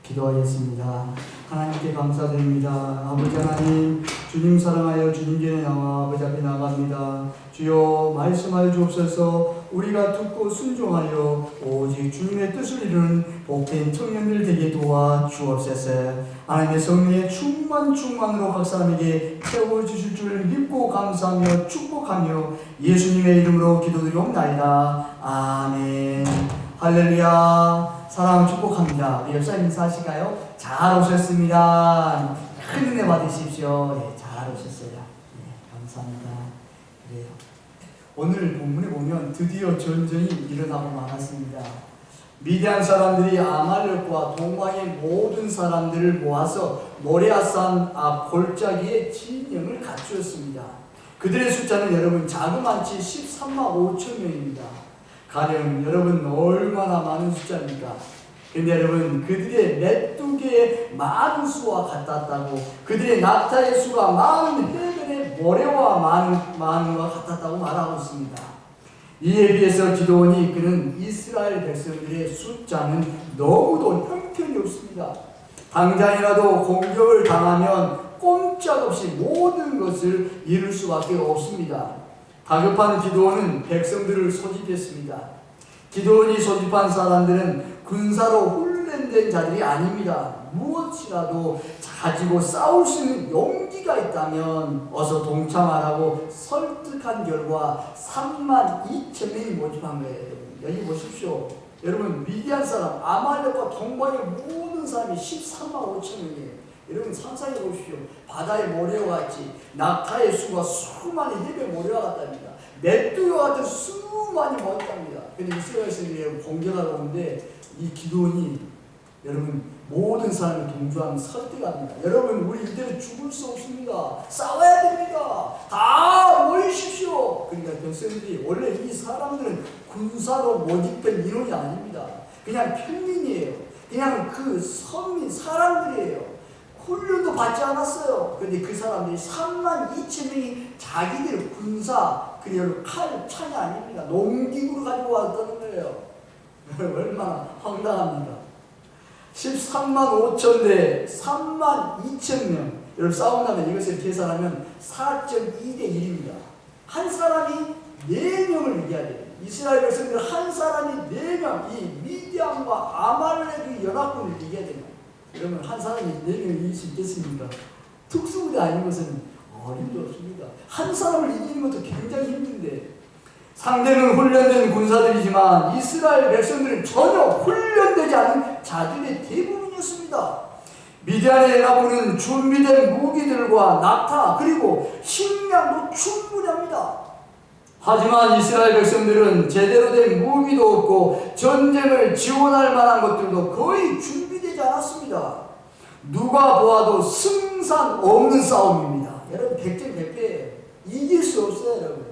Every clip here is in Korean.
기도하겠습니다. 하나님께 감사드립니다. 아버지 하나님, 주님 사랑하여 주님 전에 나와 아버지 앞에 나갑니다. 주여 말씀하여 주옵소서. 우리가 듣고 순종하여 오직 주님의 뜻을 이루는 복된 청년들 되게 도와 주옵소서. 하나님의 성령의 충만으로 각 사람에게 채워주실 줄 믿고 감사하며 축복하며 예수님의 이름으로 기도드리옵나이다. 아멘. 할렐루야. 사랑 축복합니다. 우리 옆사님 인사하실까요? 잘 오셨습니다. 큰 은혜 받으십시오. 네, 잘 오셨어요. 네, 감사합니다. 그래요. 오늘 본문에 보면 드디어 전쟁이 일어나고 말았습니다. 미디안 사람들이 아말렉과 동방의 모든 사람들을 모아서 모레아산 앞 골짜기에 진영을 갖추었습니다. 그들의 숫자는 여러분 자그마치 13만 5천 명입니다. 가령 여러분 얼마나 많은 숫자입니까? 근데 여러분 그들의 메뚜기의 많은 수와 같았다고, 그들의 낙타의 수가 많은 해변의 모래와 많은 것 같았다고 말하고 있습니다. 이에 비해서 기드온이 그는 이스라엘 백성들의 숫자는 너무도 형편이 없습니다. 당장이라도 공격을 당하면 꼼짝없이 모든 것을 이룰 수밖에 없습니다. 다급한 기드온은 백성들을 소집했습니다. 기드온이 소집한 사람들은 군사로 훈련된 자들이 아닙니다. 무엇이라도 가지고 싸울 수 있는 용기가 있다면 어서 동참하라고 설득한 결과 3만 2천 명이 모집한 거예요. 여기 보십시오. 여러분 미디안 사람, 아말렉과 동방의 모든 사람이 13만 5천 명이에요. 여러분 상상해 보십시오. 바다의 모래와 같이 낙타의 수가 수많이 해변 모래와 같답니다. 메뚜기와 같은 수많이 모였답니다. 근데 이스라엘 백성들이 공격하러 오는데 이 기드온이 여러분 모든 사람을 동조하면 설득합니다. 여러분 우리 이대로 죽을 수 없습니다. 싸워야 됩니다. 다 모이십시오. 그러니까 백성들이, 원래 이 사람들은 군사로 모집된 인원이 아닙니다. 그냥 평민이에요. 그냥 그 선민 사람들이에요. 훈련도 받지 않았어요. 근데 그 사람들이 3만 2천 명이 자기들 군사, 그리고 칼, 창이 아닙니다. 농기구를 가지고 왔다는 거예요. 얼마나 황당합니까? 13만 5천 대 3만 2천 명. 여러분 싸운다면 이것을 계산하면 4.2대 1입니다. 한 사람이 4명을 이겨야 돼요. 이스라엘 백성들 한 사람이 4명, 이 미디안과 아말렉의 연합군을 이겨야 됩니다. 그러면 한 사람이 4명을 이길 수 있겠습니까? 특수부대 아닌 것은 어림도 없습니다. 한 사람을 이기는 것도 굉장히 힘든데, 상대는 훈련된 군사들이지만 이스라엘 백성들은 전혀 훈련되지 않은 자들의 대부분이었습니다. 미디안의 연합군은 준비된 무기들과 낙타 그리고 식량도 충분히 합니다. 하지만 이스라엘 백성들은 제대로 된 무기도 없고 전쟁을 지원할 만한 것들도 거의 준비되지 않았습니다. 누가 보아도 승산 없는 싸움입니다. 여러분 100점 100패 이길 수 없어요. 여러분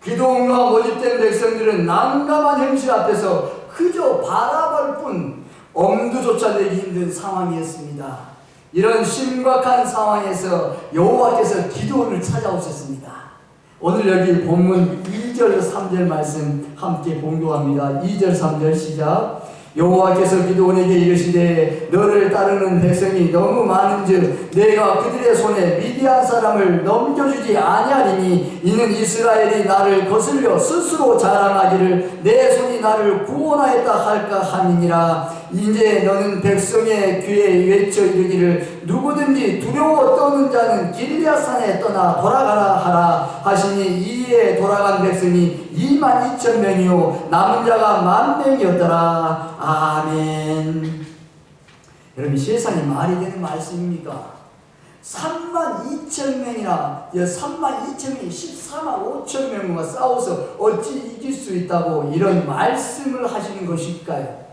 기드온과 모집된 백성들은 난감한 현실 앞에서 그저 바라볼 뿐 엄두조차 내기 힘든 상황이었습니다. 이런 심각한 상황에서 여호와께서 기드온을 찾아오셨습니다. 오늘 여기 본문 2절 3절 말씀 함께 봉독합니다. 2절 3절 시작. 여호와께서 기드온에게 이르시되 너를 따르는 백성이 너무 많은즉 내가 그들의 손에 미디안 사람을 넘겨주지 아니하리니 이는 이스라엘이 나를 거슬려 스스로 자랑하기를 내 손이 나를 구원하였다 할까 함이니라. 이제 너는 백성의 귀에 외쳐 이르기를 누구든지 두려워 떠는 자는 길리앗산에 떠나 돌아가라 하라 하시니 이에 돌아간 백성이 2만 2천 명이요 남은 자가 1만 명이었더라. 아멘. 여러분 세상에 말이 되는 말씀입니까? 3만 2천 명이나 3만 2천 명이 14만 5천 명과 싸워서 어찌 이길 수 있다고 이런 말씀을 하시는 것일까요?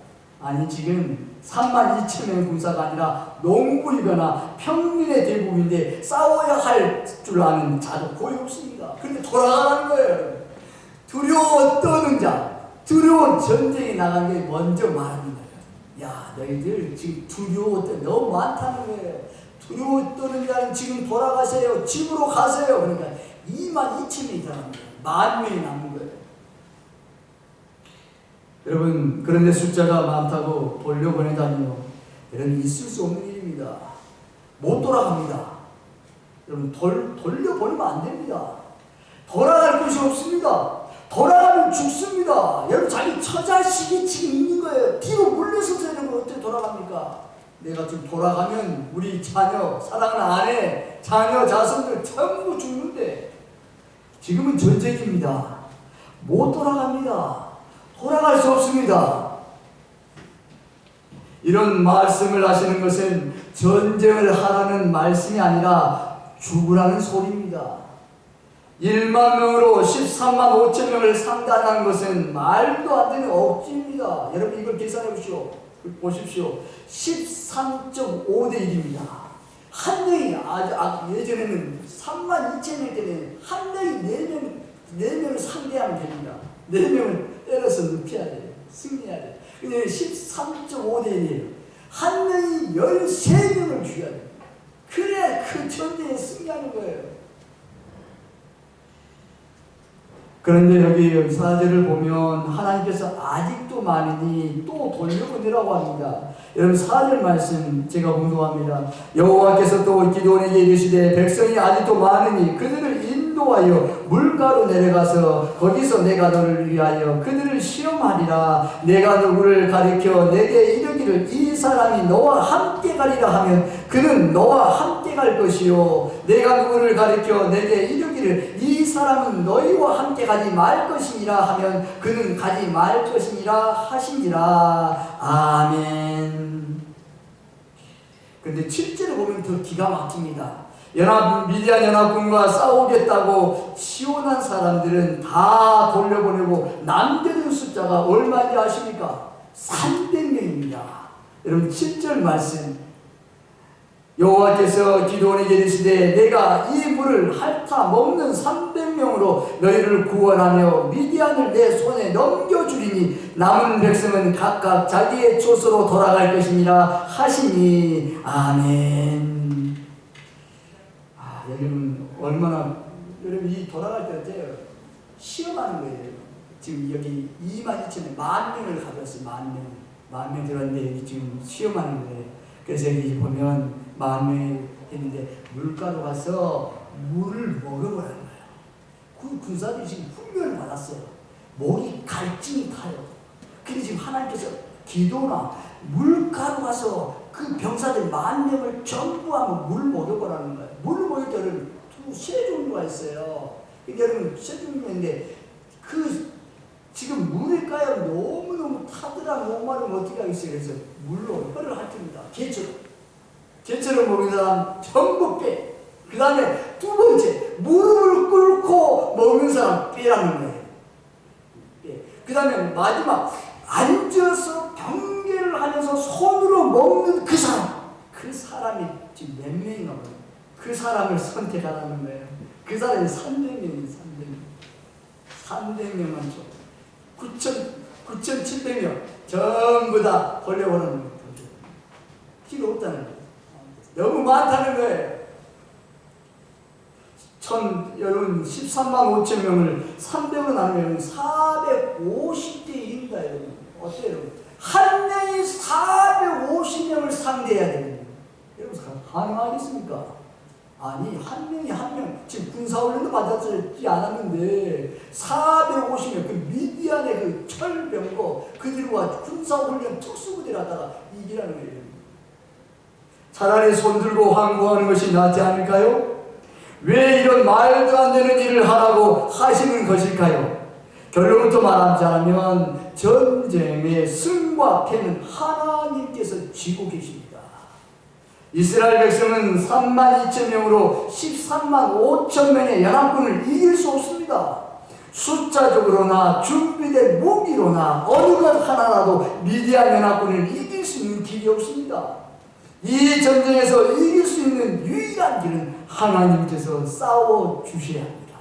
아니 지금 3만 2천 명 군사가 아니라 농부이거나 평민의 대부분인데 싸워야 할 줄 아는 자도 거의 없습니다. 그런데 돌아가는 거예요. 두려워 떠는 자, 두려운 전쟁에 나간 게 먼저 말하는 거예요. 야 너희들 지금 두려워 떠 너무 많다는 거예요. 두려워 떠는 자는 지금 돌아가세요. 집으로 가세요. 그러니까 2만 2천 명이 들어갑니다. 1만 명이 남은 거예요. 여러분, 그런데 숫자가 많다고 돌려보내다니요. 여러분, 있을 수 없는 일입니다. 못 돌아갑니다. 여러분, 돌려보내면 안 됩니다. 돌아갈 곳이 없습니다. 돌아가면 죽습니다. 여러분, 자기 처자식이 지금 있는 거예요. 뒤로 물러서서 여러분 어떻게 돌아갑니까? 내가 좀 돌아가면 우리 자녀, 사랑하는 아내, 자녀, 자손들 전부 죽는데 지금은 전쟁입니다. 못 돌아갑니다. 돌아갈 수 없습니다. 이런 말씀을 하시는 것은 전쟁을 하라는 말씀이 아니라 죽으라는 소리입니다. 1만 명으로 13만 5천 명을 상대하는 것은 말도 안 되는 억지입니다. 여러분, 이걸 계산해 보십시오. 13.5대 1입니다. 한 명이 예전에는 3만 2천 명 때문에 한 명이 4명을 상대하면 됩니다. 4명을 때려서 눕혀야 돼요. 승리해야 돼요. 근데 13.5대 1이에요. 한 명이 13명을 죽여야 돼요. 그래야 그 전쟁에 승리하는 거예요. 그런데 여기 4절을 보면 하나님께서 아직도 많으니 또 돌려보내라고 합니다. 여러분, 4절 말씀 제가 공독합니다. 여호와께서 또 기드온에게 이르시되 백성이 아직도 많으니 그들을 인도하여 물가로 내려가서 거기서 내가 너를 위하여 그들을 시험하리라. 내가 누구를 가리켜 내게 이르기를 이 사람이 너와 함께 가리라 하면 그는 너와 함께 갈 것이요 내가 누구를 가리켜 내게 이르기를 이 사람은 너희와 함께 가지 말 것이니라 하면 그는 가지 말 것이니라 하시니라. 아멘. 그런데 7절에 보면 더 기가 막힙니다. 미디안 연합군과 싸우겠다고 시원한 사람들은 다 돌려보내고 남겨둔 숫자가 얼마인지 아십니까? 300명입니다. 여러분, 7절 말씀, 여호와께서 기드온에게 이르시되 내가 이 물을 핥아 먹는 300명으로 너희를 구원하며 미디안을 내 손에 넘겨주리니 남은 백성은 각각 자기의 촌으로 돌아갈 것이니라 하시니. 아멘. 여러분, 얼마나, 여러분, 이 돌아갈 때 어때요? 시험하는 거예요. 지금 여기 2만 2천에 10,000명을 가져왔어요. 10,000명 들었는데 여기 지금 시험하는 거예요. 그래서 여기 보면 10,000명이 했는데 물가로 가서 물을 먹어보라는 거예요. 그 군사들이 지금 훈련을 받았어요. 목이 갈증이 타요. 근데 지금 하나님께서 기도나 물가로 가서 그 병사들 10,000명을 전부 한번 물 먹여보라는 거예요. 물 먹일 때는 세 종류가 있어요. 여러분, 세 종류인데 지금 물에 까요 너무너무 타더라 목마르면 어떻게 하겠어요? 그래서 물로 혀를 핥습니다. 개처럼 먹는 사람 전부 빼. 그 다음에 두 번째, 무릎을 꿇고 먹는 사람 빼라는 거예요. 그 다음에 마지막, 앉아서 경계를 하면서 손으로 먹는 그 사람이 지금 몇 명인가 봐요. 그 사람을 선택하라는 거예요. 그 사람이 300명이에요. 300명만 줘. 9,700명 전부 다 걸려오는 거예요. 필요 없다는 거예요. 너무 많다는 거예요. 여러분, 13만 5천 명을 300으로 나누면 450대 1입니다. 여러분, 어때요? 여러분? 한 명이 450명을 상대해야 되는 거예요. 여러분, 가능하겠습니까? 아니, 한 명, 지금 군사훈련도 받았지 않았는데 450명, 그 미디안의 그 철병거 그들과 군사훈련 특수부대를 하다가 이기라는 거예요. 차라리 손들고 항구하는 것이 낫지 않을까요? 왜 이런 말도 안 되는 일을 하라고 하시는 것일까요? 결론부터 말하자면 전쟁의 승과 패는 하나님께서 쥐고 계십니다. 이스라엘 백성은 3만 2천 명으로 13만 5천 명의 연합군을 이길 수 없습니다. 숫자적으로나 준비된 무기로나 어느 것 하나라도 미디안 연합군을 이길 수 있는 길이 없습니다. 이 전쟁에서 이길 수 있는 유일한 길은 하나님께서 싸워주셔야 합니다.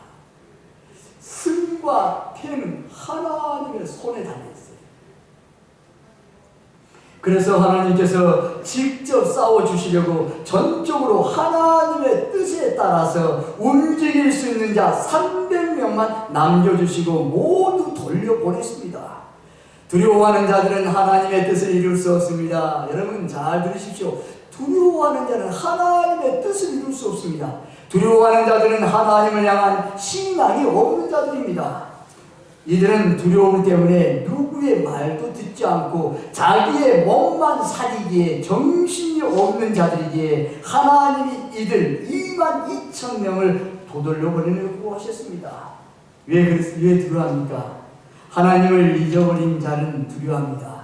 승과 패는 하나님의 손에 달려있어요. 그래서 하나님께서 직접 싸워주시려고 전적으로 하나님의 뜻에 따라서 움직일 수 있는 자 300명만 남겨주시고 모두 돌려보냈습니다. 두려워하는 자들은 하나님의 뜻을 이룰 수 없습니다. 여러분 잘 들으십시오. 두려워하는 자는 하나님의 뜻을 이룰 수 없습니다. 두려워하는 자들은 하나님을 향한 신앙이 없는 자들입니다. 이들은 두려움 때문에 누구의 말도 듣지 않고 자기의 몸만 살이기에 정신이 없는 자들이기에 하나님이 이들 2만 2천 명을 도돌려 보내려고 하셨습니다. 왜 두려워합니까? 하나님을 잊어버린 자는 두려워합니다.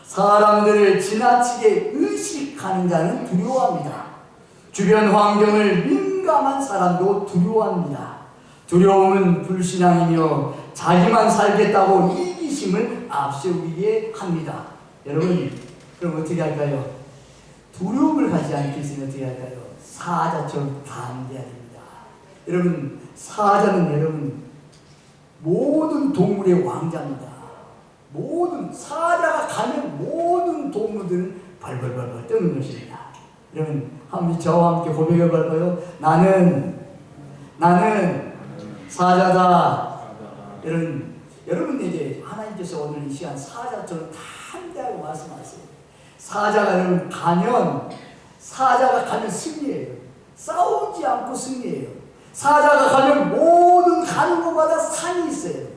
사람들을 지나치게 의식하는 자는 두려워합니다. 주변 환경을 민감한 사람도 두려워합니다. 두려움은 불신앙이며 자기만 살겠다고 이기심을 앞세우게 합니다. 여러분, 그럼 어떻게 할까요? 두려움을 가지 않기 위해서는 어떻게 할까요? 사자처럼 담대해야 됩니다. 여러분, 사자는 여러분 모든 동물의 왕자입니다. 사자가 가면 모든 동물들은 발발발발 떠는 것입니다. 여러분, 한번 저와 함께 고백해 볼까요? 나는 사자다. 여러분에게 하나님께서 오늘 이 시간 사자처럼 담대하고 말씀하세요. 사자가 가면 승리해요. 싸우지 않고 승리해요. 사자가 가면 모든 가는 곳마다 산이 있어요.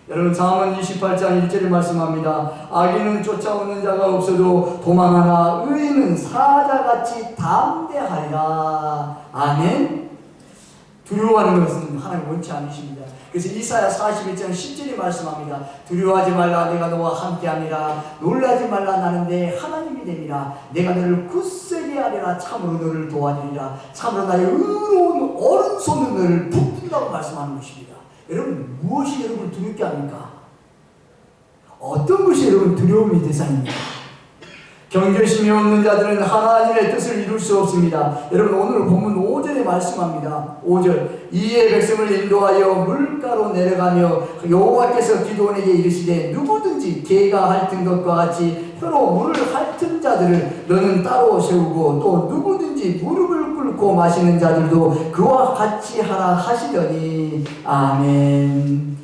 여러분, 잠언 28장 1절에 말씀합니다. 악인은 쫓아오는 자가 없어도 도망하나 의인은 사자같이 담대하리라. 아멘. 두려워하는 것은 하나님 원치 않으십니다. 그래서 이사야 41장 10절에 말씀합니다. 두려워하지 말라, 내가 너와 함께함이라. 놀라지 말라, 나는 내 하나님이 됨이라. 내가 너를 굳세게 하리라. 참으로 너를 도와주리라. 참으로 나의 의로운 오른손은 너를 붙든다고 말씀하는 것입니다. 여러분, 무엇이 여러분을 두렵게 합니까? 어떤 것이 여러분 두려움의 대상입니까? 경계심이 없는 자들은 하나님의 뜻을 이룰 수 없습니다. 여러분, 오늘 본문 5절에 말씀합니다. 5절, 이에 백성을 인도하여 물가로 내려가며 여호와께서 기드온에게 이르시되 누구든지 개가 핥은 것과 같이 혀로 물을 핥은 자들을 너는 따로 세우고 또 누구든지 무릎을 꿇고 마시는 자들도 그와 같이 하라 하시더니 아멘.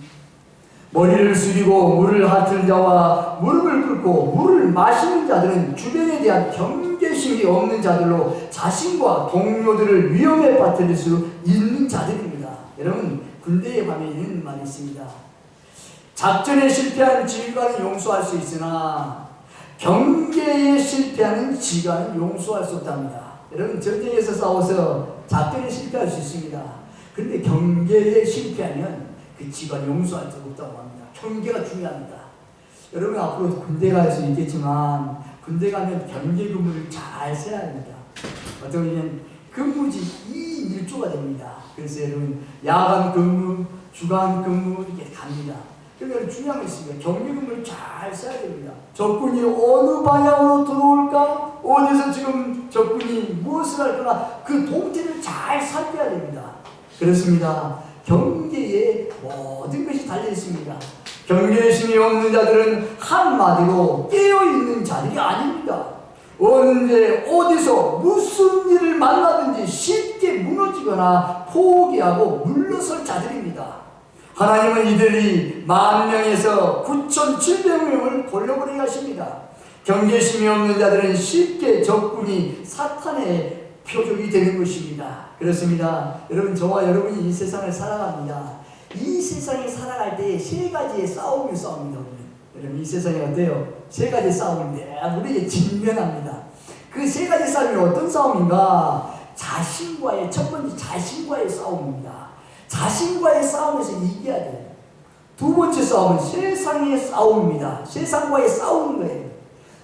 머리를 숙이고 물을 핥은 자와 무릎을 꿇고 물을 마시는 자들은 주변에 대한 경계심이 없는 자들로 자신과 동료들을 위험에 빠뜨릴 수 있는 자들입니다. 여러분, 군대에 가면 이런 말이 있습니다. 작전에 실패한 지휘관은 용서할 수 있으나 경계에 실패하는 지휘관은 용서할 수 없답니다. 여러분, 전쟁에서 싸워서 작전에 실패할 수 있습니다. 그런데 경계에 실패하면 그 지휘관이 용서할 수 없다고 합니다. 경계가 중요합니다. 여러분, 앞으로 군대 갈 수 있겠지만 군대 가면 경계 근무를 잘 세야 합니다. 어떻게 보면 근무지 2인 1조가 됩니다. 그래서 여러분, 야간 근무, 주간 근무 이렇게 갑니다. 그러면 중요한 거 있습니다. 경계 근무를 잘 써야 됩니다. 적군이 어느 방향으로 들어올까? 어디서 지금 적군이 무엇을 할 거나 그 동태를 잘 살펴야 됩니다. 그렇습니다. 경계에 모든 것이 달려 있습니다. 경계심이 없는 자들은 한마디로 깨어있는 자들이 아닙니다. 언제 어디서 무슨 일을 만나든지 쉽게 무너지거나 포기하고 물러설 자들입니다. 하나님은 이들이 10,000명에서 9,700명을 돌려보내게 하십니다. 경계심이 없는 자들은 쉽게 적군이 사탄의 표적이 되는 것입니다. 그렇습니다. 여러분, 저와 여러분이 이 세상을 살아갑니다. 이 세상에 살아갈 때 3가지의 싸움을 싸웁니다. 여러분, 이 세상이 어때요? 3가지 싸움인데 우리에게 직면합니다. 그 3가지 싸움이 어떤 싸움인가? 첫 번째 자신과의 싸움입니다. 자신과의 싸움에서 이겨야 돼요. 2번째 싸움은 세상의 싸움입니다. 세상과의 싸우는 거예요.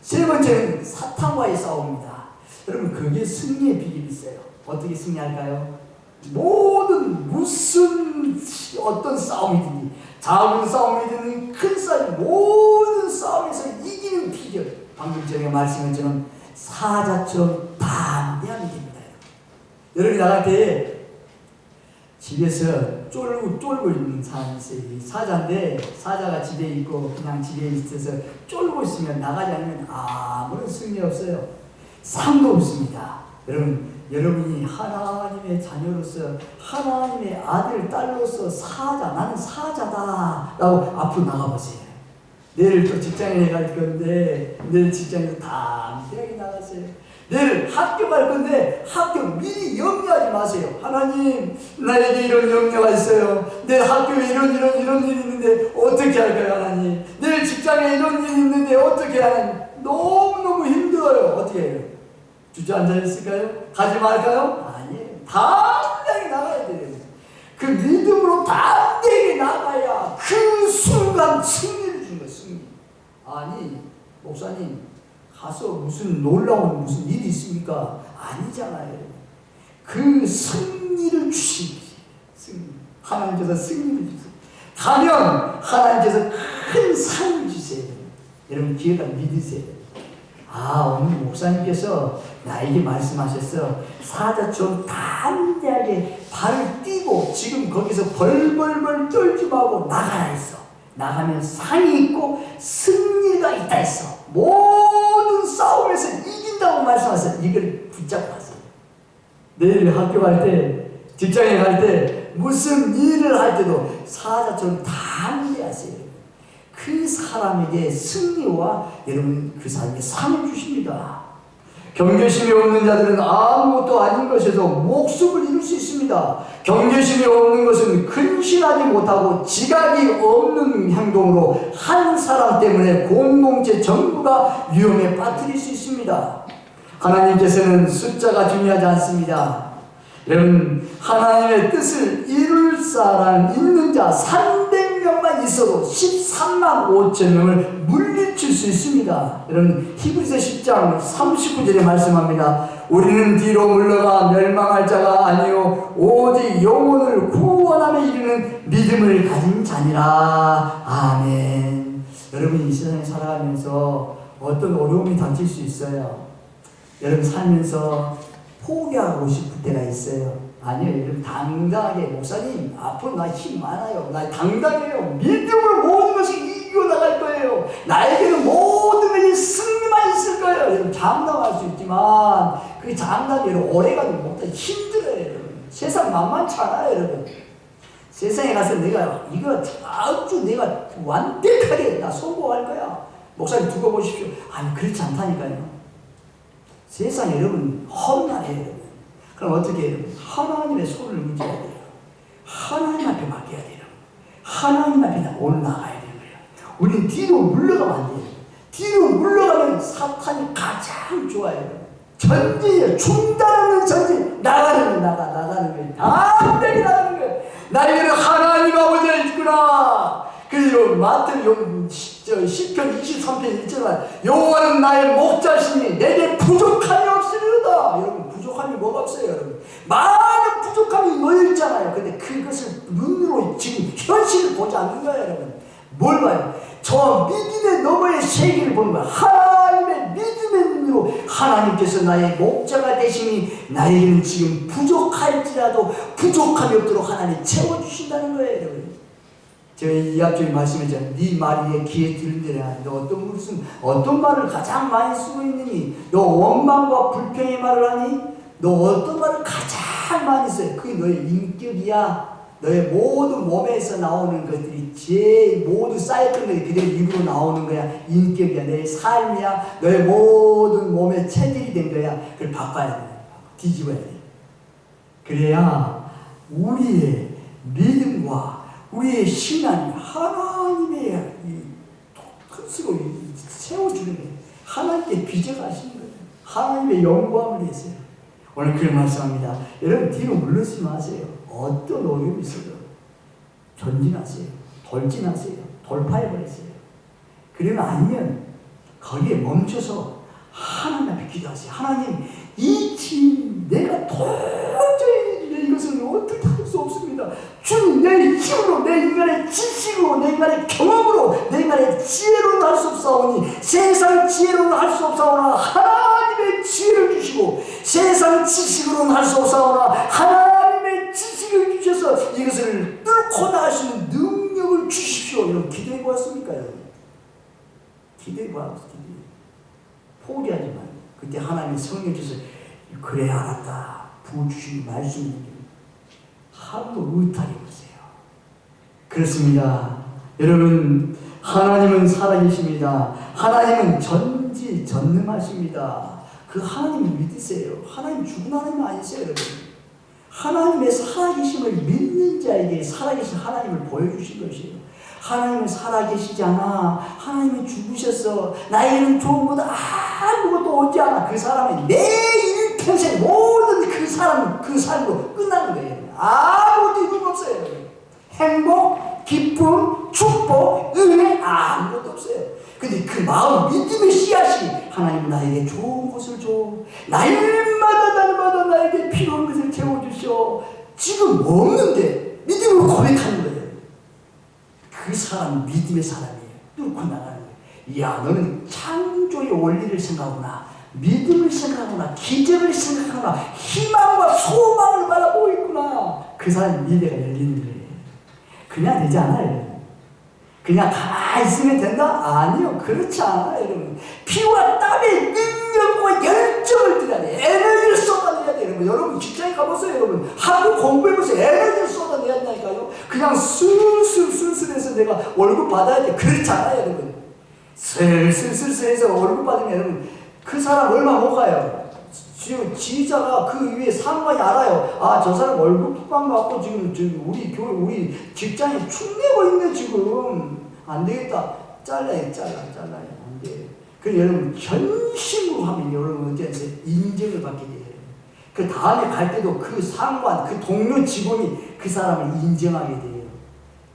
3번째는 사탄과의 싸움입니다. 여러분, 그게 승리의 비결이 있어요. 어떻게 승리할까요? 무슨 어떤 싸움이든지, 작은 싸움이든 큰 싸움, 모든 싸움에서 이기는 비결, 방금 전에 말씀했지만 사자처럼 담대하면 됩니다. 여러분이 나갈 때 집에서 쫄고 있는 사람이 있어요. 사자인데 사자가 집에 있고 그냥 집에 있어서 쫄고 있으면 나가지 않으면 아무런 승리 없어요. 상도 없습니다. 여러분이 하나님의 자녀로서 하나님의 아들, 딸로서 나는 사자다 라고 앞으로 나가보세요. 내일 또 직장에 갈 건데 내일 직장에서 담대하게 나갔어요. 내일 학교 갈 건데 학교 미리 염려하지 마세요. 하나님, 나에게 이런 염려가 있어요. 내일 학교에 이런 일이 있는데 어떻게 할까요, 하나님? 내일 직장에 이런 일이 있는데 어떻게 하나님? 너무너무 힘들어요. 어떻게 해요? 주저앉아 있을까요? 가지 말까요? 아니에요. 담대하게 나가야 돼요. 그 믿음으로 담대하게 나가야 그 순간 승리를 주는 거예요. 승리. 아니, 목사님 가서 무슨 놀라운 무슨 일이 있습니까? 아니잖아요. 그 승리를 주십니다. 승리. 하나님께서 승리를 주세요. 가면 하나님께서 큰 상을 주세요. 여러분 기회가 믿으세요. 오늘 목사님께서 나에게 말씀하셨어. 사자처럼 담대하게 발을 띄고 지금 거기서 벌벌벌 떨지 말고 나가라 했어. 나가면 상이 있고 승리가 있다 했어. 모든 싸움에서 이긴다고 말씀하셨어. 이걸 붙잡고 왔어요. 내일 학교 갈 때, 직장에 갈 때, 무슨 일을 할 때도 사자처럼 담대하세요. 그 사람에게 승리와 여러분 그 사람에게 상을 주십니다. 경계심이 없는 자들은 아무것도 아닌 것에서 목숨을 잃을 수 있습니다. 경계심이 없는 것은 근신하지 못하고 지각이 없는 행동으로 한 사람 때문에 공동체 전부가 위험에 빠뜨릴 수 있습니다. 하나님께서는 숫자가 중요하지 않습니다. 여러분, 하나님의 뜻을 이룰 사람 있는 자 300명만 있어도 13만 5천 명을 물리칠 수 있습니다. 여러분, 히브리서 10장 39절에 말씀합니다. 우리는 뒤로 물러가 멸망할 자가 아니요 오직 영혼을 구원함에 이르는 믿음을 가진 자니라. 아멘. 여러분, 이 세상에 살아가면서 어떤 어려움이 닥칠 수 있어요. 여러분 살면서 포기하고 싶을 때가 있어요. 아니요, 여러분 당당하게 목사님 앞으로 나 힘 많아요. 나 당당해요. 믿음으로 모든 것이 이기고 나갈 거예요. 나에게는 모든 것이 승리만 있을 거예요. 여러분 장담할 수 있지만 그 장담이 여러분 오래가도 못해 힘들어요. 여러분 세상 만만치 않아요. 여러분 세상에 가서 내가 이거 아주 내가 완벽하게 나 성공할 거야. 목사님 두고 보십시오. 아니 그렇지 않다니까요. 세상 여러분 험난해요. 여러분. 그럼 어떻게 해요? 하나님의 손을 의지해야 돼요. 하나님 앞에 맡겨야 돼요. 하나님 앞에 올라가야 되는 거예요. 우리는 뒤로 물러가면 안 돼요. 뒤로 물러가면 사탄이 가장 좋아해요. 전진이에요. 중단 없는 전진. 나가는 거예요. 담대히 나가는 거예요. 나에게는 하나님 아버지가 있구나. 그리고 마태복음 10편 23편 1절 여호와는 나의 목자시니 내게 부족함이 없으리로다. 여러분 부족함이 뭐가 없어요. 여러분 많은 부족함이 놓여있잖아요. 근데 그것을 눈으로 지금 현실을 보지 않는 거예요. 여러분 뭘 봐요? 저 믿음의 너머의 세계를 보는 거예요. 하나님의 믿음의 눈으로 하나님께서 나의 목자가 되시니 나에게는 지금 부족할지라도 부족함이 없도록 하나님이 채워주신다는 거예요. 여러분 저희 이합적인 말씀이죠. 네 말이 귀에 들리더라. 너 어떤 말을 가장 많이 쓰고 있느니? 너 원망과 불평의 말을 하니? 너 어떤 말을 가장 많이 써요? 그게 너의 인격이야. 너의 모든 몸에서 나오는 것들이 제일 모두 쌓였던 것이 그대로 입으로 나오는 거야. 인격이야. 너의 삶이야. 너의 모든 몸의 체질이 된 거야. 그걸 바꿔야 돼. 뒤집어야 돼. 그래야 우리의 믿음과 우리의 신앙이 하나님의 뜻으로 세워주는 거예요. 하나님께 빚어가시는 거예요. 하나님의 영광을 위해서요. 오늘 그런 말씀합니다. 여러분 뒤로 물러서지 마세요. 어떤 어려움이 있어도 전진하세요. 돌진하세요. 돌파해버리세요. 그러면 아니면 거기에 멈춰서 하나님 앞에 기도하세요. 하나님 이 짐 내가 도저히 이것을 어떻게 할 수 없습니다. 주님 내 힘으로 내 인간의 지식으로 내 인간의 경험으로 내 인간의 지혜로는 할 수 없사오니 세상 지혜로는 할 수 없사오나 하나님의 지혜를 주시고 세상 지식으로는 할 수 없사오나 하나님의 지식을 주셔서 이것을 뚫고 나갈 수 있는 능력을 주십시오. 이런 기도해 보았습니까? 기도해 보았습니다. 포기하지 마요. 그때 하나님의 성령 주셔서 그래 알았다. 부어주신 말씀입니다. 하루도 의탁해 보세요. 그렇습니다. 여러분 하나님은 살아계십니다. 하나님은 전지전능하십니다. 그 하나님을 믿으세요. 하나님 죽은 하나님 아니세요, 여러분. 하나님의 살아계심을 믿는 자에게 살아계신 하나님을 보여주신 것이에요. 하나님은 살아계시잖아. 하나님은 죽으셨어. 나에게는 좋은 것도 아무것도 오지 않아. 그 사람의 내 일평생 모든 그 사람, 그 삶으로 끝나는 거예요. 아무것도 이건 없어요. 행복, 기쁨, 축복, 은혜 아무것도 없어요. 근데 그 마음, 믿음의 씨앗이 하나님 나에게 좋은 것을 줘. 날마다 나에게 필요한 것을 채워주셔. 지금 없는데 믿음으로 고백하는 거예요. 그 사람 믿음의 사람이에요. 뚫고 나가는 거예요. 이야, 너는 창조의 원리를 생각하구나. 믿음을 생각하구나. 기적을 생각하구나. 희망과 소망을 바라보고 있구나. 그 사람 미래가 열리는 거예요. 그냥 되지 않아요. 그냥 가만히 있으면 된다? 아니요. 그렇지 않아요, 여러분. 피와 땀의 능력과 열정을 들여야 돼. 에너지를 쏟아내야 돼, 여러분. 여러분 직장에 가보세요, 여러분. 하루 공부해보세요. 에너지를 쏟아내야 된다니까요. 그냥 슬슬해서 내가 월급 받아야 돼. 그렇지 않아요, 여러분. 슬슬해서 월급 받으면 여러분 그 사람 얼마 못 가요. 지금 지휘자가 그 위에 상관이 알아요. 아, 저 사람 월급 받고 지금 우리 직장에 축내고 있네, 지금. 안 되겠다. 잘라요. 안 돼. 그 여러분, 전심으로 하면 여러분 어디에서 인정을 받게 돼요. 그 다음에 갈 때도 그 상관, 그 동료 직원이 그 사람을 인정하게 돼요.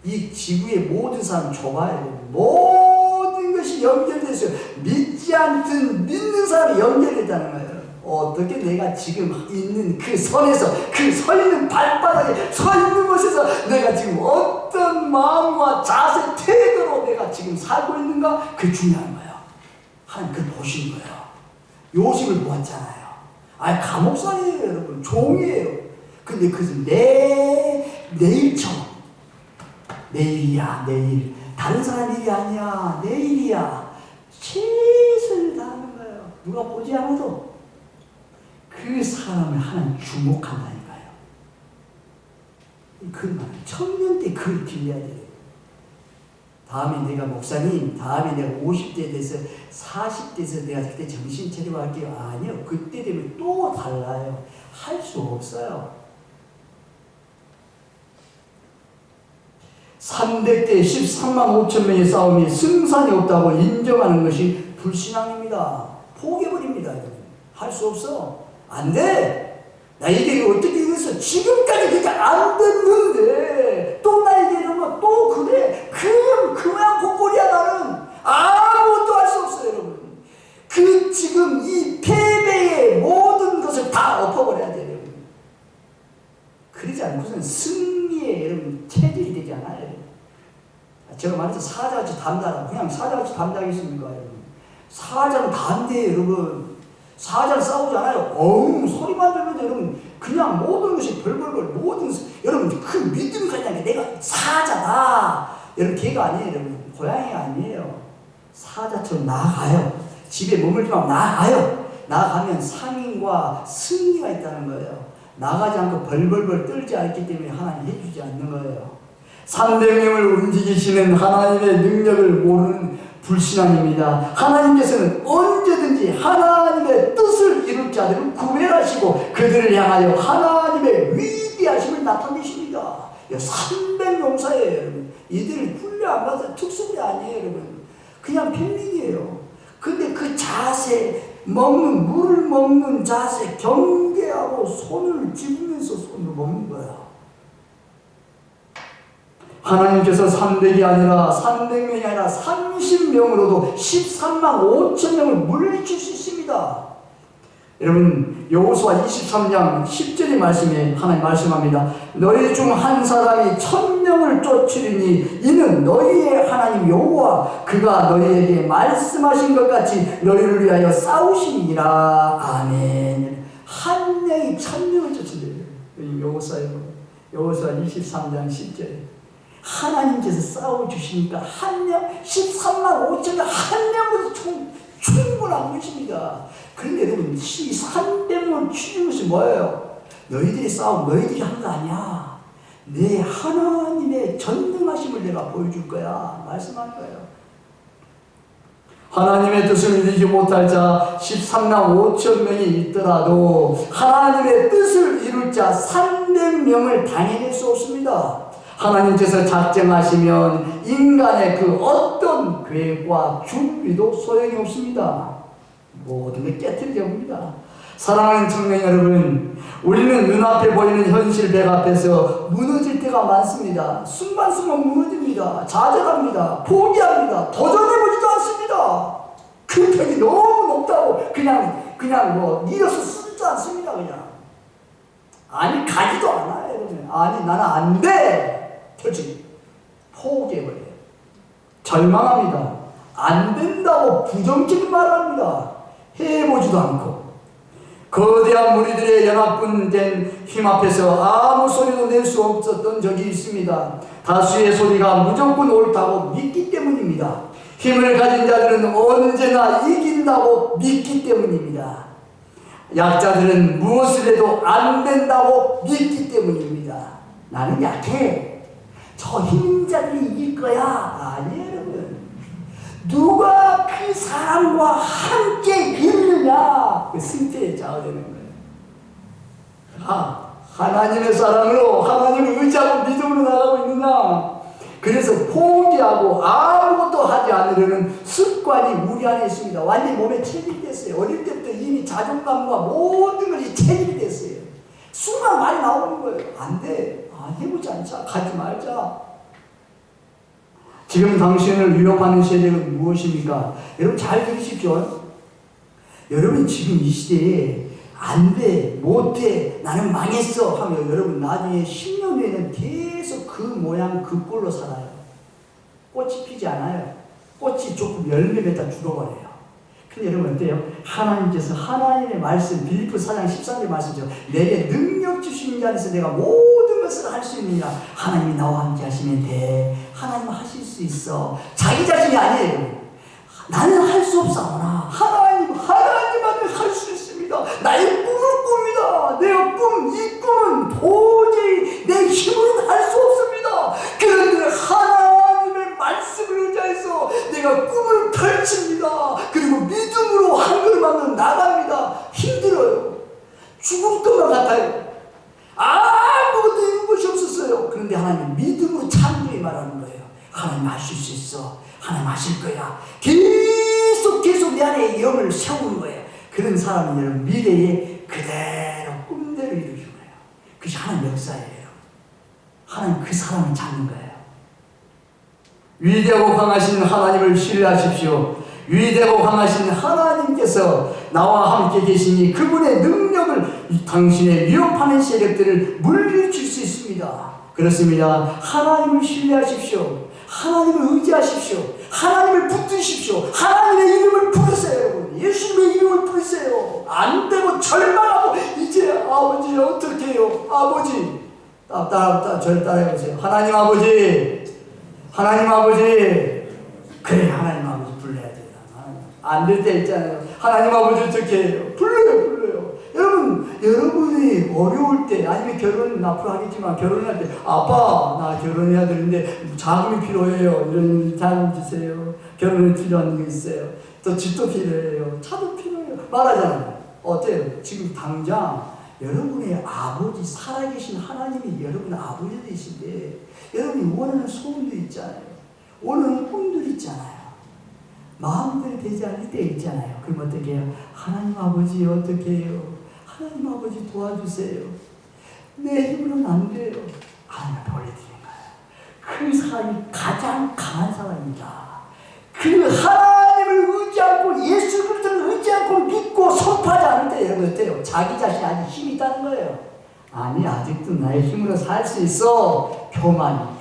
이 지구의 모든 사람 좁아요. 모든 것이 연결됐어요. 믿지 않든 믿는 사람이 연결됐다는 거예요. 어떻게 내가 지금 있는 그 선에서, 그 서 있는 발바닥에 서 있는 곳에서 내가 지금 어떤 마음과 자세, 태도로 내가 지금 살고 있는가? 그게 중요한 거예요. 하나님 그걸 보시는 거예요. 요셉을 보았잖아요. 아니, 감옥살이에요, 여러분. 종이에요. 근데 그것은 내일처럼. 내일이야, 내일. 다른 사람 일이 아니야. 내일이야. 최선을 다하는 거예요. 누가 보지 않아도. 그 사람을 하나님 주목한다니까요. 그 말, 청년 때 그걸 빌려야 돼요. 다음에 내가 목사님, 다음에 내가 50대 돼서 40대에서 내가 그때 정신 차리고 할게요. 아니요. 그때 되면 또 달라요. 할 수 없어요. 300대 13만 5천 명의 싸움이 승산이 없다고 인정하는 것이 불신앙입니다. 포기해버립니다. 할 수 없어. 안 돼! 나에게 어떻게 이랬어? 지금까지 그게 안 됐는데, 또 나에게 이러면 또 그래? 그냥 고꼴이야, 나는. 아무것도 할 수 없어요, 여러분. 지금 이 패배의 모든 것을 다 엎어버려야 돼요, 여러분. 그러지 않고서는 승리의, 여러분, 체질이 되지 않아요. 제가 말해서 사자같이 담대하라. 그냥 사자같이 담대하겠습니까, 여러분? 사자는 담대해요, 여러분. 사자는 싸우지 않아요. 소리만 들면 여러분 그냥 모든 것이 벌벌벌 여러분 그 믿음이 그냥 내가 사자다. 여러분 개가 아니에요, 여러분. 고양이가 아니에요. 사자처럼 나아가요. 집에 머물지 말고 나아가요. 나아가면 상인과 승리가 있다는 거예요. 나가지 않고 벌벌벌 떨지 않기 때문에 하나님 해주지 않는 거예요. 300명을 움직이시는 하나님의 능력을 모르는 불신앙입니다. 하나님께서는 언제든지 하나님의 뜻을 이룰 자들을 구별하시고 그들을 향하여 하나님의 위대하심을 나타내십니다. 300용사예요, 여러분. 이들 훈련 안 받아서 특수부대 아니에요, 여러분. 그냥 평민이에요. 근데 그 자세, 물을 먹는 자세, 경계하고 손을 집으면서 손을 먹는 거야. 하나님께서 300이 아니라 300명이 아니라 30명으로도 13만 5천 명을 물리칠 수 있습니다. 여러분, 여호수아 23장 10절의 말씀에 하나님 말씀합니다. 너희 중 한 사람이 1000명을 쫓으리니 이는 너희의 하나님 여호와 그가 너희에게 말씀하신 것 같이 너희를 위하여 싸우시니라. 아멘. 한 명이 1000명을 쫓으래요. 여호수아 23장 10절에 하나님께서 싸워주시니까 한 명, 13만 5천 명, 한 명으로 충분한 것입니다. 그런데 여러분, 300명 치는 것이 뭐예요? 너희들이 싸움, 너희들이 한 거 아니야. 내 하나님의 전능하심을 내가 보여줄 거야. 말씀하는 거예요. 하나님의 뜻을 이루지 못할 자 13만 5천 명이 있더라도 하나님의 뜻을 이룰 자 300명을 당해낼 수 없습니다. 하나님께서 작정하시면 인간의 그 어떤 계획과 준비도 소용이 없습니다. 모든 게 깨트려져 옵니다. 사랑하는 청년 여러분, 우리는 눈앞에 보이는 현실 배 앞에서 무너질 때가 많습니다. 순간순간 무너집니다. 좌절합니다. 포기합니다. 도전해보지도 않습니다. 그 벽이 너무 높다고 그냥 뭐 밀어서 쓰지도 않습니다. 그냥 아니 가지도 않아요. 여러분. 아니 나는 안 돼. 솔직히 포기해버려요. 절망합니다. 안 된다고 부정적인 말을 합니다. 해보지도 않고 거대한 무리들의 연합군된 힘 앞에서 아무 소리도 낼 수 없었던 적이 있습니다. 다수의 소리가 무조건 옳다고 믿기 때문입니다. 힘을 가진 자들은 언제나 이긴다고 믿기 때문입니다. 약자들은 무엇을 해도 안 된다고 믿기 때문입니다. 나는 약해. 저 힘인 자들이 이길 거야. 아니에요, 여러분. 누가 그 사람과 함께 있느냐, 그 승패에 좌우되는 거예요. 하나님의 사랑으로 하나님을 의지하고 믿음으로 나가고 있느냐. 그래서 포기하고 아무것도 하지 않으려는 습관이 우리 안에 있습니다. 완전히 몸에 체질이 됐어요. 어릴 때부터 이미 자존감과 모든 것이 체질이 됐어요. 순간 말이 나오는 거예요. 안 돼. 해보지 않자. 가지 말자. 지금 당신을 위협하는 세력은 무엇입니까? 여러분 잘 들으십시오. 여러분 지금 이 시대에 안 돼, 못 돼, 나는 망했어 하면 여러분 나중에 10년 후에는 계속 그 모양 그 꼴로 살아요. 꽃이 피지 않아요. 꽃이 조금 열매 맺다 죽어버려요. 근데 여러분 어때요? 하나님께서 하나님의 말씀, 빌립보 4장 13절 말씀이죠. 내게 능력 주신 자 안에서 내가 모든 것을 할 수 있느니라. 하나님이 나와 함께 하시면 돼. 하나님은 하실 수 있어. 자기 자신이 아니에요. 나는 할 수 없사오나 하나님만은 할 수 있습니다. 나의 꿈을 꿉니다. 내 이 꿈은 도저히 내 힘으로는 할 수 없습니다. 그런데 하나님의 말씀을 의지해서 내가 꿈을 펼칩니다. 그리고 믿음으로 한 걸음만 나갑니다. 힘들어요. 죽을 것만 같아요. 아무것도 이룬 것이 없었어요. 그런데 하나님 믿음으로 참되게 말하는 거예요. 하나님 하실 수 있어. 하나님 하실 거야. 계속 내 안에 영을 세우는 거예요. 그런 사람은 여러분 미래에 그대로 꿈대로 이루는 거예요. 그것이 하나님 역사예요. 하나님 그 사람을 찾는 거예요. 위대하고 강하신 하나님을 신뢰하십시오. 위대하고 강하신 하나님께서 나와 함께 계시니 그분의 능력을 당신의 위협하는 세력들을 물리칠 수 있습니다. 그렇습니다. 하나님을 신뢰하십시오. 하나님을 의지하십시오. 하나님을 붙드십시오. 하나님의 이름을 부르세요. 여러분. 예수님의 이름을 부르세요. 안 되고 절망하고 이제 아버지 어떻게 해요? 아버지 저를 따라해보세요. 하나님 아버지, 하나님 아버지. 그래, 하나님 아버지 불러야 돼요. 안 될 때 있잖아요. 하나님 아버지 어떻게 해요? 불러요. 여러분이 어려울 때, 아니면 결혼은 앞으로 하겠지만 결혼할 때, 아빠 나 결혼해야 되는데 자금이 필요해요. 이런 자금 주세요. 결혼에 필요한 게 있어요. 또 집도 필요해요. 차도 필요해요. 말하잖아요. 어때요? 지금 당장 여러분의 아버지, 살아계신 하나님이 여러분의 아버지 되신데 여러분이 원하는 소원도 있잖아요. 원하는 꿈도 있잖아요. 마음대로 되지 않을 때 있잖아요. 그럼 어떻게 해요? 하나님 아버지 어떻게 해요? 하나님 아버지 도와주세요. 내 힘으로는 안 돼요. 하나님 보내드리는 거예요. 그 사람이 가장 강한 사람입니다. 그 하나님을 의지하고 예수 그리스도를 의지하고 믿고 선포하지 않을 때 여러분 어때요? 자기 자신이 아직 힘이 있다는 거예요. 아니 아직도 나의 힘으로 살 수 있어. 교만.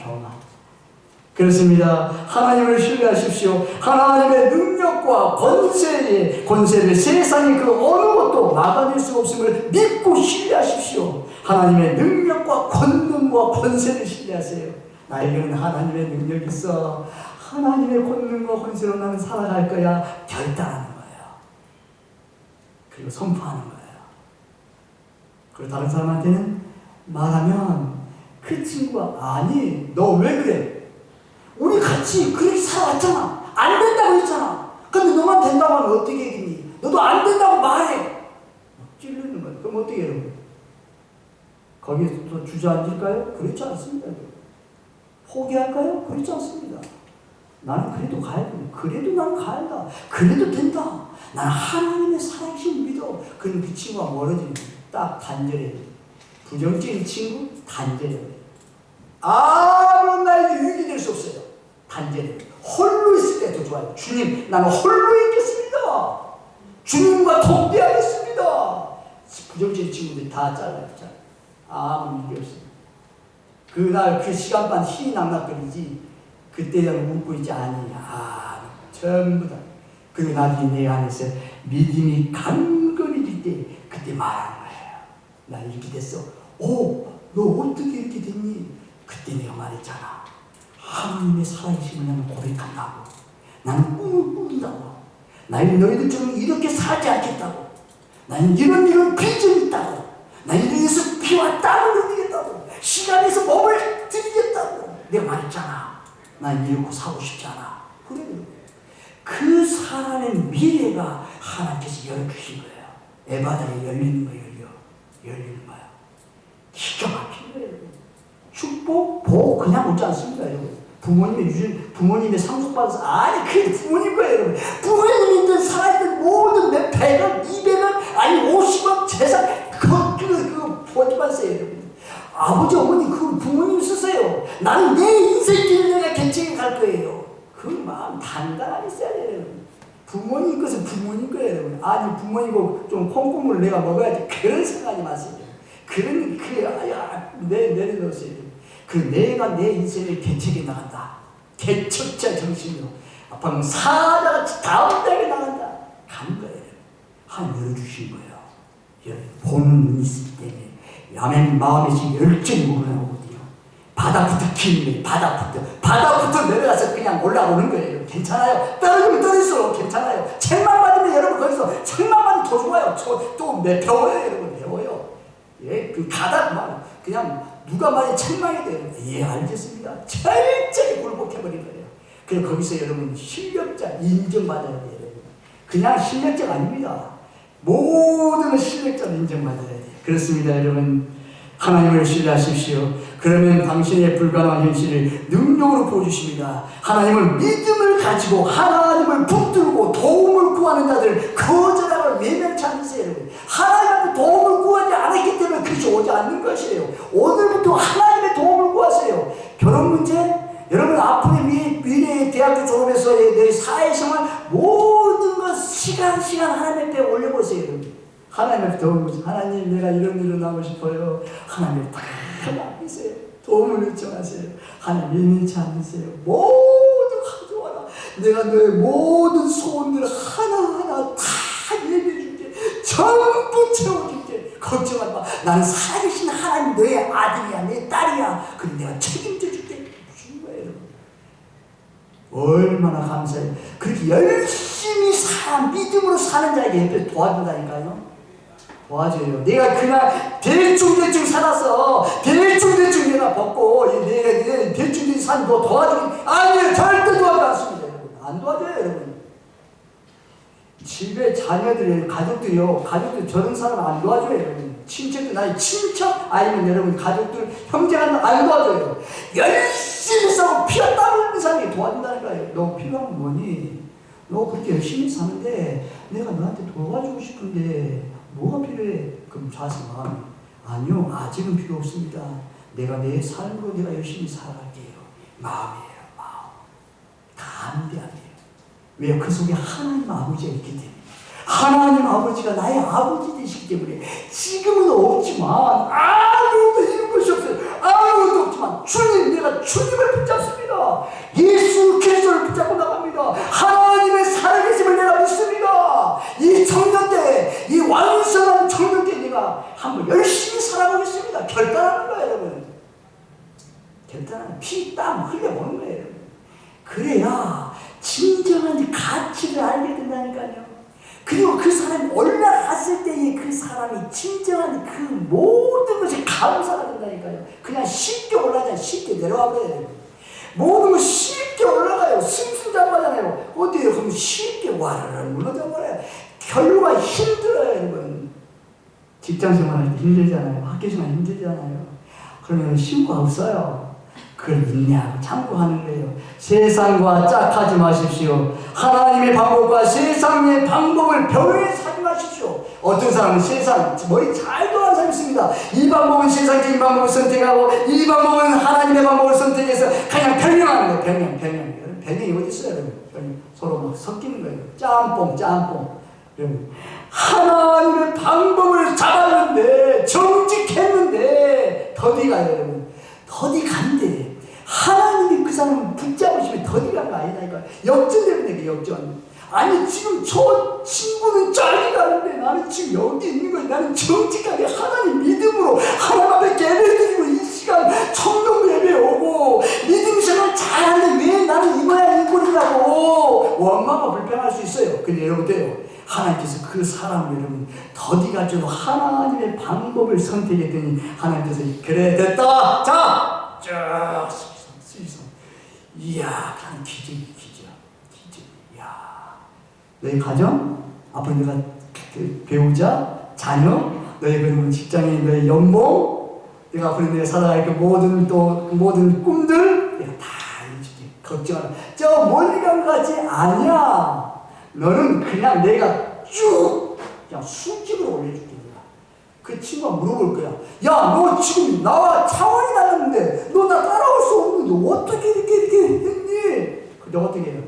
그렇습니다. 하나님을 신뢰하십시오. 하나님의 능력과 권세를 세상의 그 어느 것도 막아낼 수 없음을 믿고 신뢰하십시오. 하나님의 능력과 권능과 권세를 신뢰하세요. 나에게는 하나님의 능력이 있어. 하나님의 권능과 권세로 나는 살아갈 거야. 결단하는 거예요. 그리고 선포하는 거예요. 그리고 다른 사람한테는 말하면 그 친구가 아니 너 왜 그래? 우리 같이 그렇게 살아왔잖아. 안 된다고 했잖아. 근데 너만 된다고 하면 어떻게 하겠니? 너도 안 된다고 말해. 찔르는 거예요. 그럼 어떻게 해요? 거기에서 또 주저앉을까요? 그렇지 않습니다. 포기할까요? 그렇지 않습니다. 나는 그래도 가야 돼. 그래도 난 가야 돼. 그래도 된다. 난 하나님의 살아계신 믿어. 그럼 그 친구가 멀어지는 거예요. 딱 단절해요. 부정적인 친구 단절해요. 아무런 나에게 유익이 될 수 없어요. 단절해요. 홀로 있을 때 더 좋아요. 주님, 나는 홀로 있겠습니다. 주님과 동대하겠습니다. 부정적인 친구들이 다 잘라요. 아무 일이 없어요. 그날 그 시간만 희낙낙거리지 그때는 웃고 있지 않으냐. 전부 다. 그리고 나중에 내 안에서 믿음이 강건해질 때 그때 말하는 거예요. 나 이렇게 됐어. 오, 너 어떻게 이렇게 됐니? 그때 내가 말했잖아. 하나님의 살아계심을 나는 고백한다고. 나는 꿈을 꾸는다고. 나는 너희들처럼 이렇게 살지 않겠다고. 나는 이런 비전이 있다고. 나는 이래서 피와 땀을 흘리겠다고. 시간에서 몸을 드리겠다고. 내가 말했잖아. 난 이러고 사고 싶지 않아. 그래요. 그 사람의 미래가 하나님께서 열어주신 거예요. 에바다에 열리는 거예요. 열리는 거야. 기가 막힌 거예요. 축복, 복 그냥 오지 않습니다, 여러분. 부모님의 상속받아서 아니 그게 부모님 거예요, 여러분. 부모님이든 살아있든 모든 몇 100원, 200원, 아니 50원 재산 그거 보지마세요, 여러분. 아버지, 어머니 그거 부모님 쓰세요. 나는 내 인생길을 내가 개척해 갈 거예요. 그 마음 단단하게 써야 돼요, 여러분. 부모님 것은 부모님 거예요, 여러분. 아니 부모님고 좀 콩고물을 내가 먹어야지 그런 생각하지 마세요. 그런 내려놓으세요. 그 내가 내 인생을 개척해 나간다. 개척자 정신으로 아빠는 사자같이 다운되게 나간다. 간 거예요. 하나님 열어주신 거예요. 보는 눈이 있기 때문에 아멘. 마음에서 열정이 올라오거든요. 바닥부터 키우는 거예요. 바닥부터 내려가서 그냥 올라오는 거예요. 괜찮아요. 떨어지면 떨어질수록 괜찮아요. 책만 받으면 여러분 거기서 책만 받으면 더 좋아요. 또 배워요, 여러분. 배워요. 예, 그 가닥만 그냥 누가 많이 책망이 돼요. 예, 알겠습니다. 철저히 굴복해버린 거예요. 그래서 거기서 여러분 실력자 인정받아야 돼요. 그냥 실력자가 아닙니다. 모든 실력자를 인정받아야 돼요. 그렇습니다, 여러분. 하나님을 신뢰하십시오. 그러면 당신의 불가능한 현실을 능력으로 보여주십니다. 하나님을 믿음을 가지고 하나님을 붙들고 도움을 구하는 자들 거절하고 외면치 않으세요, 여러분. 하나님한테 도움을 구하지 않았기 때문에 그것이 오지 않는 것이에요. 오늘부터 하나님의 도움을 구하세요. 결혼 문제, 여러분 앞으로 미래의 대학교 졸업해서의 내 사회생활 모든 것 시간 하나님 앞에 올려보세요, 여러분. 하나님 앞에 도움을 구하세요. 하나님, 내가 이런 일로 하고 싶어요. 하나님 다 맡기세요. 도움을 요청하세요. 하나님 예민치 않으세요. 모두 가져와라. 내가 너의 모든 소원들을 하나하나 다 얘기해줄게. 전부 채워줄게. 걱정하지 마. 나는 살아계신 하나님 너의 아들이야, 내 딸이야. 그럼 내가 책임져줄게. 무슨 거예요, 여러분? 얼마나 감사해요. 그렇게 열심히 믿음으로 사는 자에게 옆에 도와준다니까요. 도와줘요. 내가 그냥 대충 살아서 대충 내가 벗고 내가 대충 산 거 도와주기 아니에요. 절대 도와주지 않습니다, 여러분. 안 도와줘요, 여러분. 집에 자녀들이 가족들 저런 사람 안 도와줘요, 여러분. 친척들 나의 친척 아니면 여러분 가족들 형제가 안 도와줘요. 열심히 싸고 피와 땀 흘리는 사람이 도와준다는 거예요. 너 필요한 건 뭐니? 너 그렇게 열심히 사는데 내가 너한테 도와주고 싶은데 뭐가 필요해? 그럼 자식 마음이 아니요, 아직은 필요 없습니다. 내가 내 삶으로 내가 열심히 살아갈게요. 마음이에요, 마음. 담대하게요. 왜요? 그 속에 하나님 아버지가 있기 때문에. 하나님 아버지가 나의 아버지 되시기 때문에 지금은 없지만 아무것도 이룬 것이 없어요. 아무것도 없지만 주님, 내가 주님을 붙잡습니다. 예수 그리스도를 붙잡고 나갑니다. 하나님의 살아계심을 내가 믿습니다. 이 청년 때, 이 완성한 청년 때 내가 한번 열심히 살아보겠습니다. 결단하는 거예요, 여러분. 결단하는 피, 땀 흘려보는 거예요, 여러분. 그래야 진정한 가치를 알게 된다니까요. 그리고 그 사람이 올라갔을 때의 그 사람이 진정한 그 모든 것이 감사가 된다니까요. 그냥 쉽게 올라가지 쉽게 내려와 버려요. 모든 거 쉽게 올라가요. 승승장구하잖아요. 어디에 그러면 쉽게 와르르 무너져 버려요. 결과가 힘들어요, 여러분. 직장 생활할 때 힘들잖아요. 학교 생활 힘들잖아요. 그러면 신고가 없어요. 그걸 인내하고 참고하는 거예요. 세상과 짝하지 마십시오. 하나님의 방법과 세상의 방법을 병행해서 하지 마십시오. 어떤 사람은 세상 머리 잘 돌아가는 사람이 있습니다. 이 방법은 세상적인 방법을 선택하고 이 방법은 하나님의 방법을 선택해서 그냥 변형하는 거예요. 변형이 어디 있어요, 여러분? 서로 막 섞이는 거예요. 짬뽕. 하나님의 방법을 잡았는데 정직했는데 더디 가요, 여러분. 더디 간대. 하나님이 그 사람을 붙잡으시면 더디 간 거 아니다니까. 역전되면 되게 역전. 아니 지금 저 친구는 저리 가는데 나는 지금 여기 있는 거야. 나는 정직하게 하나님 믿음으로 하나님 앞에 예배드리고 이 시간 청년 예배 오고 믿음 생활 잘하는데 왜 나는 이 모양 이 꼴이냐고 원망과 불평할 수 있어요. 근데 여러분 돼요. 하나님께서 그 사람을 여러분 더디가지고 하나님의 방법을 선택했더니 하나님께서 그래 됐다. 자, 쫙 수위성. 이야, 그냥 기적. 이야, 너희 가정 앞으로 내가 배우자, 자녀, 너희 그러면 직장인, 너희 연봉, 내가 앞으로 내가 살아갈 그 모든 꿈들 내가 다 해줄게. 걱정하라. 저 멀리 간 것 같지 아니야. 너는 그냥 내가 쭉 그냥 수직으로 올려줄게. 그 친구가 물어볼 거야. 야, 너 지금 나와 차원이 달랐는데 너 나 따라올 수 없는데 어떻게 이렇게 했니? 내가 어떻게 해요?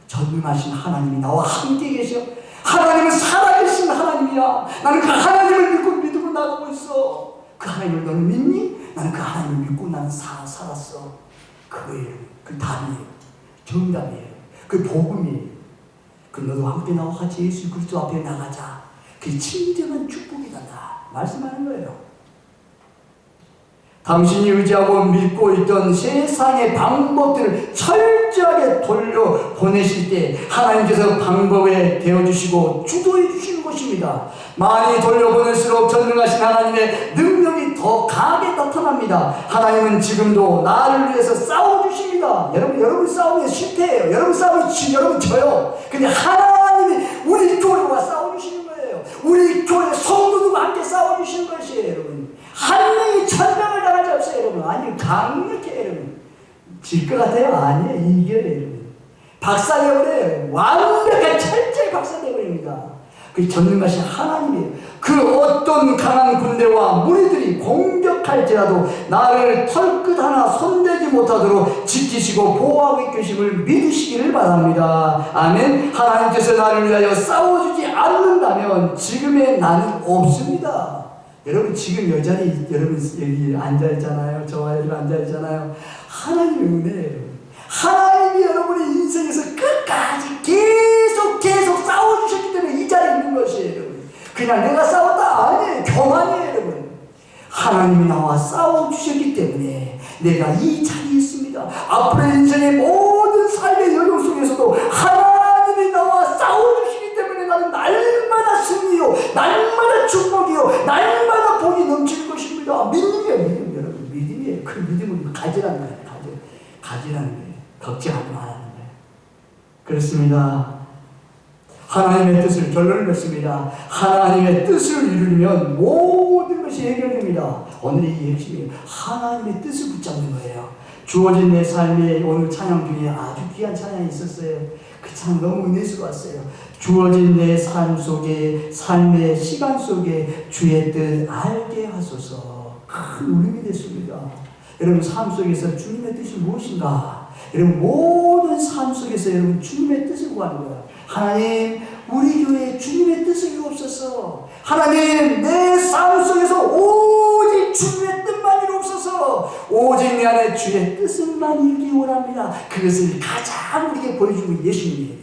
전능하신 하나님이 나와 함께 계셔. 하나님은 살아계신 하나님이야. 나는 그 하나님을 믿고 믿음으로 나가고 있어. 그 하나님을 너는 믿니? 나는 그 하나님을 믿고 나는 살았어. 그거예요. 그 답이에요. 정답이에요. 그 복음이에요. 그 너도 함께 나와 같이 예수 그리스도 앞에 나가자. 그게 진정한 축복이다. 말씀하는 거예요. 당신이 의지하고 믿고 있던 세상의 방법들을 철저하게 돌려보내실 때 하나님께서 방법에 되어주시고 주도해 주시는 것입니다. 많이 돌려보낼수록 전능하신 하나님의 능력이 더 강하게 나타납니다. 하나님은 지금도 나를 위해서 싸워주십니다. 여러분 싸우면 실패해요. 여러분 싸우면 여러분 져요. 근데 하나님이 우리 교회와 싸워주시는 거예요. 우리 교회 성도들과 함께 싸워주시는 것이에요, 여러분. 한 명이 천명을 당하지 없어요, 여러분. 아니, 강력해, 여러분. 질 것 같아요? 아니에요. 이겨요, 여러분. 박살내버려요. 완벽한 철저히 박살내버립니다. 그 전능하신 하나님이에요. 그 어떤 강한 군대와 무리들이 공격할지라도 나를 털끝 하나 손대지 못하도록 지키시고 보호하고 이끄심을 믿으시기를 바랍니다. 아멘. 하나님께서 나를 위하여 싸워주지 않는다면 지금의 나는 없습니다. 여러분 지금 여전히 여러분 여기 앉아있잖아요. 저와 여러분 앉아있잖아요. 하나님의 은혜예요. 하나님이 여러분의 인생에서 끝까지 계속 싸워주셨기 때문에 이 자리에 있는 것이에요, 여러분. 그냥 내가 싸웠다 아니에요. 교만이에요, 여러분. 하나님이 나와 싸워주셨기 때문에 내가 이 자리에 있습니다. 앞으로의 인생의 모든 삶의 여정 속에서도 하나님이 나와 싸워주시기 때문에 나는 날마다 승리요, 날마다 축복이요, 날마다 복이 넘칠 것입니다. 믿음이에요, 믿음. 여러분 믿음이에요. 그 믿음을 가지라는 거예요. 가지라는 거예요. 걱정하지 말라는 거예요. 그렇습니다. 하나님의 뜻을 결론을 맺습니다. 하나님의 뜻을 이루면 모든 것이 해결됩니다. 오늘의 이 핵심이에요. 하나님의 뜻을 붙잡는 거예요. 주어진 내 삶에 오늘 찬양 중에 아주 귀한 찬양이 있었어요. 그 찬양 너무 은혜스러웠어요. 주어진 내 삶 속에, 삶의 시간 속에 주의 뜻 알게 하소서. 큰 울림이 됐습니다. 여러분 삶 속에서 주님의 뜻이 무엇인가? 여러분 모든 삶 속에서 여러분 주님의 뜻을 구하는 거예요. 하나님, 우리 교회에 주님의 뜻을 이루옵소서. 하나님, 내 삶 속에서 오직 주님의 뜻만 이루옵소서. 오직 내 안에 주의 뜻을만 이루기 원합니다. 그것을 가장 우리에게 보여주고 예수님이에요.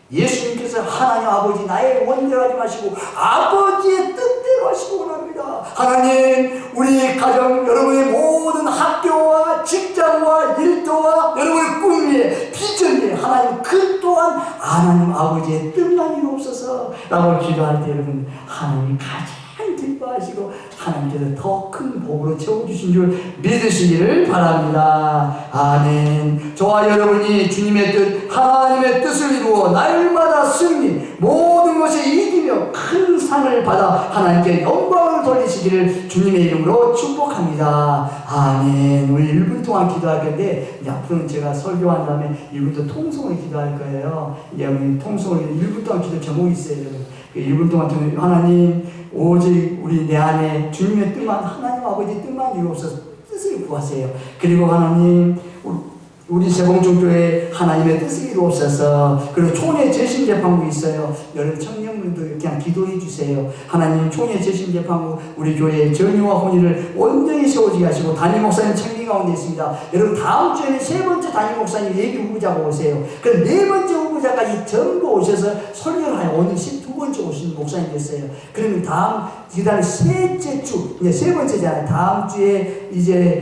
예수님께서 하나님 아버지 나의 원대로 하지 마시고 아버지의 뜻대로 하시고 원합니다. 하나님, 우리 가정, 여러분의 모든 학교와 직장과 일터와 여러분의 꿈 위에 비전 위에 하나님 그 또한 하나님 아버지의 뜻만 이루옵소서 라고 기도할 때 여러분 하나님이 가장 기뻐하시고 하나님께서 더 큰 복으로 채워주신 줄 믿으시기를 바랍니다. 아멘. 저와 여러분이 주님의 뜻, 하나님의 뜻을 이루어 날마다 승리, 모든 것에 이기며 큰 상을 받아 하나님께 영광을 돌리시기를 주님의 이름으로 축복합니다. 아멘. 우리 1분 동안 기도할 건데, 이제 앞으로는 제가 설교한 다음에 1분 동안 통성을 기도할 거예요. 이제 우리 통성을 1분 동안 기도 제목이 있어요. 1분 동안 하나님, 오직 우리 내 안에 주님의 뜻만, 하나님 아버지 뜻만 이루옵소서. 뜻을 구하세요. 그리고 하나님, 우리 세봉중교회 하나님의 뜻을 이루옵소서. 그리고 총회 재신재판부 있어요. 여러분 청년분들 그냥 기도해 주세요. 하나님 총회 재신재판부 우리 교회의 정의와 혼의를 온전히 세워지게 하시고, 담임 목사님 청기 가운데 있습니다. 여러분 다음 주에는 세 번째 담임 목사님 예비 후보자가 오세요. 그럼 네 번째 후보자까지 전부 오셔서 설교를 하여 오늘 12번째 오신 목사님 됐어요. 그러면 그 다음에 셋째 주, 이제 세 번째잖아요. 다음 주에 이제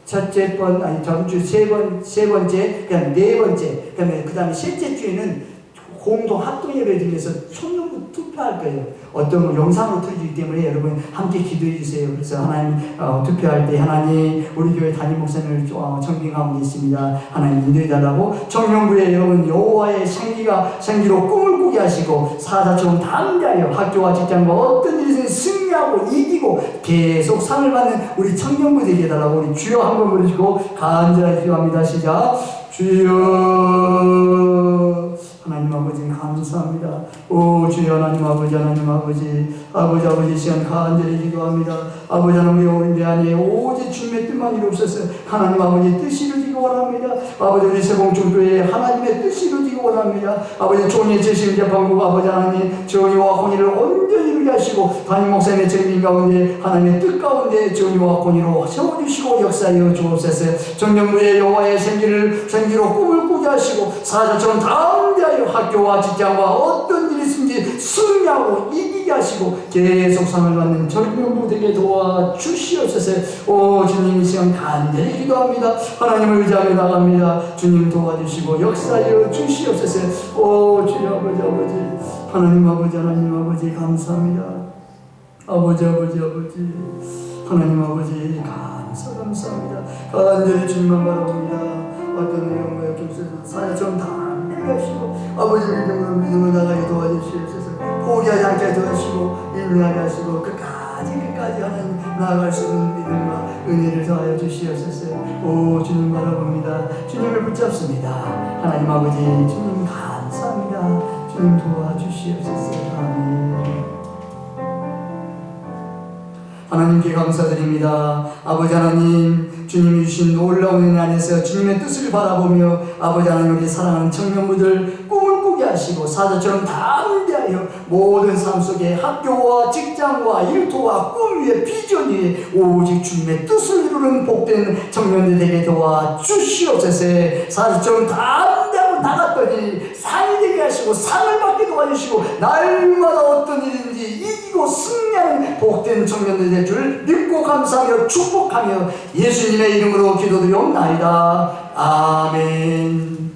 첫째 번, 아니 다음 주 세 번째, 그다음 네 번째, 그 다음에 셋째 주에는 공동 합동 예배를 드리면서 청년부 투표할 거예요. 어떤 영상으로 틀어지기 때문에 여러분 함께 기도해 주세요. 그래서 하나님 투표할 때 하나님 우리 교회 담임 목사님을 청빙 가운데 있습니다. 하나님 인도해 달라고 청년부에 여러분 여호와의 생기로 꿈을 꾸게 하시고 사자처럼 담대하여 학교와 직장과 어떤 일이든 승리하고 이기고 계속 상을 받는 우리 청년부 되게 해달라고 우리 주여 한번 부르시고 간절히 기도합니다. 시작. 주여 하나님 아버지 감사합니다. 오 주여 하나님 아버지, 하나님 아버지 시간 간절히 기도합니다. 아버지 하나님 우리 내 안에 오직 주님의 뜻만 이루옵소서. 하나님 아버지 뜻이 이루어지기 원합니다. 아버지 우리 세봉중교회 하나님의 뜻이 이루어지기 원합니다. 아버지 총회 재심재판국 아버지 하나님 정의와 공의를 온전히 이루게 하시고, 담임 목사님의 정민 가운데 하나님의 뜻 가운데 정의와 공의로 세워주시고 역사하여 주옵소서. 정년부의 여호와의 생기로 꿈을 꾸게 하시고 사자처럼 담대하여 학교와 직장과 어떤 일이 있든지 승리하고 이기게 하시고 계속 상을 받는 정년부 되게 도와주시옵소서. 오 주님 이 시간 간절히 기도합니다. 하나님을 의지하며 나갑니다. 주님 도와주시고 역사하여 주시옵소서. 오 주여 아버지 하나님 아버지 감사합니다. 아버지 하나님 아버지 감사합니다. 간절히 주님만 바라봅니다. 어떤 내용과 역경에서 사자처럼 담대하게 하시고 아버지 믿음으로 나가게 도와주시옵소서. 포기하지 않게 도와주시고 인내하게 하시고 끝까지 하나님 나아갈 수 있는 믿음과 은혜를 더하여 주시옵소서. 오 주님 바라봅니다. 주님을 붙잡습니다. 하나님 아버지 주님 감사합니다. 주님 도와주시옵소서. 아멘. 하나님께 감사드립니다. 아버지 하나님 주님이 주신 놀라운 은혜 안에서 주님의 뜻을 바라보며 아버지 하나님 우리 사랑하는 청년부들 꿈을 꾸게 하시고 사자처럼 담대하여 모든 삶 속에 학교와 직장과 일터와 꿈 위에 비전 위에 오직 주님의 뜻을 이루는 복된 청년들 되게 도와주시옵소서. 사자처럼 담대하고 나갔더니 상이 되게 하시고 상을 받게 도와주시고 날마다 어떤 일인지 이기고 승리하는 복된 청년들 될 줄 믿고 감사하며 축복하며 예수님의 이름으로 기도드리옵나이다. 아멘.